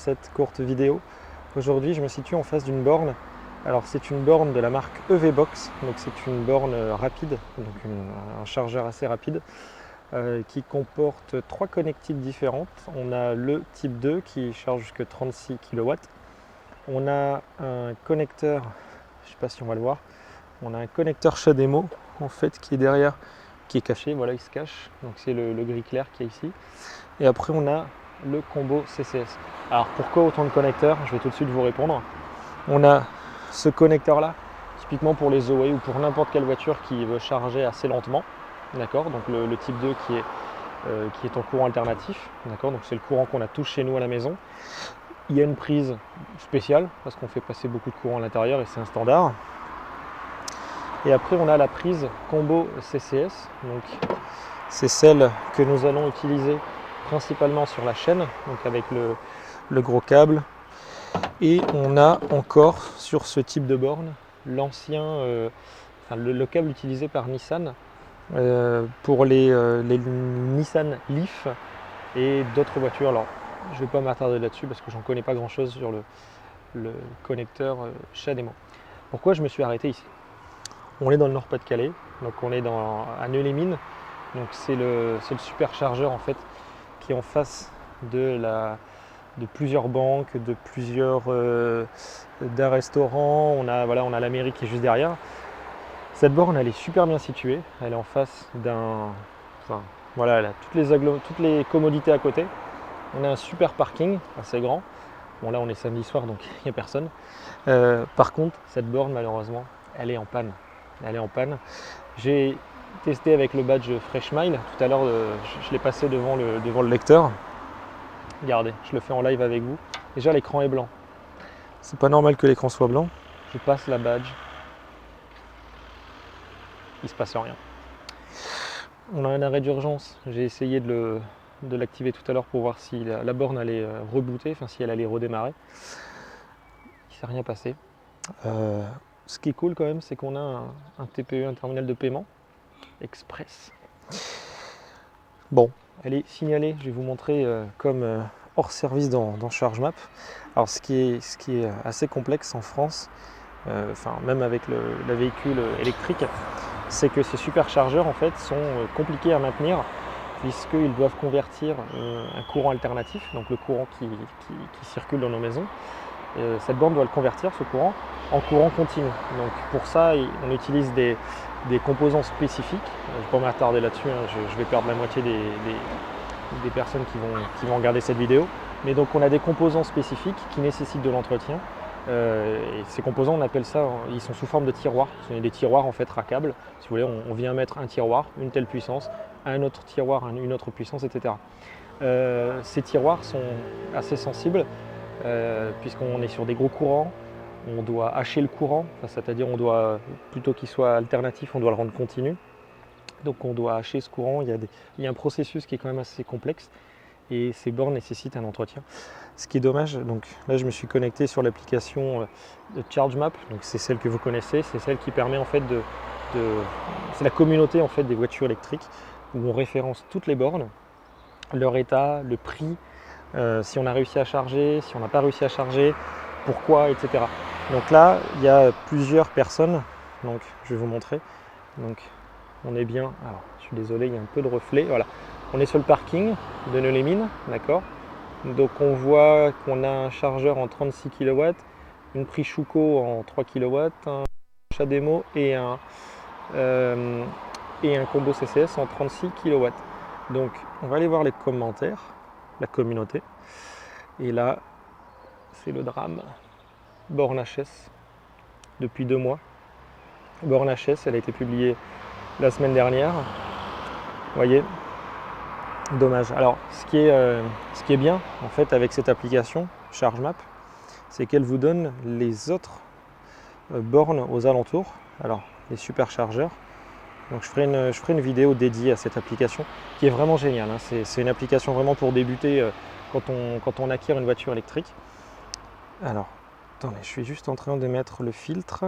cette courte vidéo. Aujourd'hui, je me situe en face d'une borne. Alors, c'est une borne de la marque EVBox, donc c'est une borne rapide, donc un chargeur assez rapide qui comporte 3 connectiques différentes. On a le type 2 qui charge jusqu'à 36 kW. On a un connecteur, je ne sais pas si on va le voir, on a un connecteur CHAdeMO en fait qui est derrière, qui est caché, voilà, il se cache, donc c'est le gris clair qui est ici. Et après on a le combo CCS. Alors pourquoi autant de connecteurs? Je vais tout de suite vous répondre. On a ce connecteur là, typiquement pour les Zoé ou pour n'importe quelle voiture qui veut charger assez lentement, d'accord, donc le type 2 qui est en courant alternatif, d'accord, donc c'est le courant qu'on a tous chez nous à la maison. Il y a une prise spéciale parce qu'on fait passer beaucoup de courant à l'intérieur et c'est un standard. Et après on a la prise combo CCS, donc c'est celle que nous allons utiliser principalement sur la chaîne, donc avec le gros câble. Et on a encore sur ce type de borne l'ancien, le câble utilisé par Nissan pour les Nissan Leaf et d'autres voitures. Alors je ne vais pas m'attarder là-dessus parce que j'en connais pas grand-chose sur le connecteur CHAdeMO. Pourquoi je me suis arrêté ici? On est dans le Nord-Pas-de-Calais, donc on est à Nœux-les-Mines. Donc c'est le superchargeur en fait qui est en face de plusieurs banques, d'un restaurant. On a la mairie qui est juste derrière. Cette borne elle est super bien située. Elle est en face voilà, elle a toutes les commodités à côté. On a un super parking assez grand. Bon là on est samedi soir donc il n'y a personne. Par contre cette borne malheureusement elle est en panne. Elle est en panne. J'ai testé avec le badge FreshMile. Tout à l'heure, je l'ai passé devant le lecteur. Regardez, je le fais en live avec vous. Déjà, l'écran est blanc. C'est pas normal que l'écran soit blanc. Je passe la badge. Il se passe rien. On a un arrêt d'urgence. J'ai essayé de l'activer tout à l'heure pour voir si la borne allait rebooter, enfin si elle allait redémarrer. Il ne s'est rien passé. Ce qui est cool quand même, c'est qu'on a un TPE, un terminal de paiement express. Bon, elle est signalée, je vais vous montrer comme hors service dans ChargeMap. Alors ce qui est assez complexe en France, même avec le véhicule électrique, c'est que ces superchargeurs en fait sont compliqués à maintenir puisqu'ils doivent convertir un courant alternatif, donc le courant qui circule dans nos maisons. Cette borne doit le convertir, ce courant, en courant continu. Donc pour ça, on utilise des composants spécifiques. Je ne vais pas m'attarder là-dessus, hein. Je vais perdre la moitié des personnes qui vont regarder cette vidéo. Mais donc on a des composants spécifiques qui nécessitent de l'entretien. Et ces composants, on appelle ça, ils sont sous forme de tiroirs. Ce sont des tiroirs en fait rackables. Si vous voulez, on vient mettre un tiroir, une telle puissance, un autre tiroir, une autre puissance, etc. Ces tiroirs sont assez sensibles puisqu'on est sur des gros courants. On doit hacher le courant, c'est-à-dire on doit, plutôt qu'il soit alternatif, on doit le rendre continu. Donc on doit hacher ce courant, il y a un processus qui est quand même assez complexe et ces bornes nécessitent un entretien. Ce qui est dommage, donc là je me suis connecté sur l'application de ChargeMap, donc c'est celle que vous connaissez, c'est celle qui permet en fait c'est la communauté en fait des voitures électriques où on référence toutes les bornes, leur état, le prix, si on a réussi à charger, si on n'a pas réussi à charger, pourquoi, etc. Donc là, il y a plusieurs personnes, donc je vais vous montrer. Donc on est bien, alors je suis désolé, il y a un peu de reflet, voilà. On est sur le parking de Nœux-les-Mines, d'accord. Donc on voit qu'on a un chargeur en 36 kW, une prise Schuko en 3 kW, un CHAdeMO et un combo CCS en 36 kW. Donc on va aller voir les commentaires, la communauté. Et là, c'est le drame. Borne HS, depuis 2 mois. Borne HS, elle a été publiée la semaine dernière. Vous voyez, dommage. Alors, ce qui est bien, en fait, avec cette application, ChargeMap, c'est qu'elle vous donne les autres bornes aux alentours. Alors, les superchargeurs. Donc, je ferai une vidéo dédiée à cette application, qui est vraiment géniale, hein. C'est une application vraiment pour débuter quand on acquiert une voiture électrique. Alors, attendez, je suis juste en train de mettre le filtre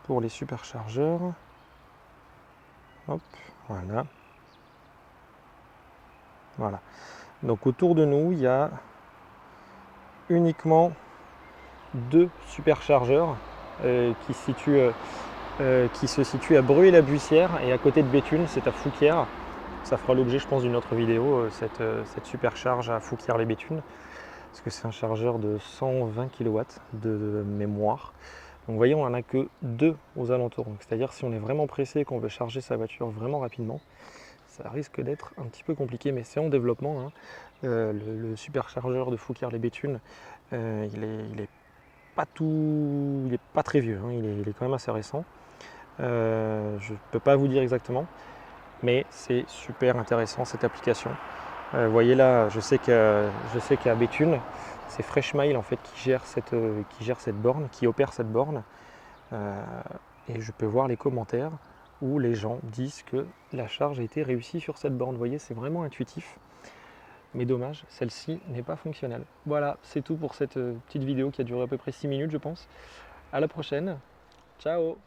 pour les superchargeurs. Hop, voilà. Voilà. Donc autour de nous, il y a uniquement 2 superchargeurs qui se situent à Bruay-la-Buissière et à côté de Béthune, c'est à Fouquier. Ça fera l'objet, je pense, d'une autre vidéo, cette supercharge à Fouquier-les-Béthunes, parce que c'est un chargeur de 120 kW de mémoire. Donc vous voyez, on n'en a que 2 aux alentours. C'est-à-dire si on est vraiment pressé et qu'on veut charger sa voiture vraiment rapidement, ça risque d'être un petit peu compliqué, mais c'est en développement, hein. Le superchargeur de Fouquier-les-Béthunes, il est pas tout, il est pas très vieux, hein. Il est quand même assez récent. Je ne peux pas vous dire exactement, mais c'est super intéressant cette application. Vous voyez là, je sais qu'à Béthune, c'est Freshmile en fait qui gère cette borne, qui opère cette borne. Et je peux voir les commentaires où les gens disent que la charge a été réussie sur cette borne. Vous voyez, c'est vraiment intuitif. Mais dommage, celle-ci n'est pas fonctionnelle. Voilà, c'est tout pour cette petite vidéo qui a duré à peu près 6 minutes, je pense. À la prochaine. Ciao!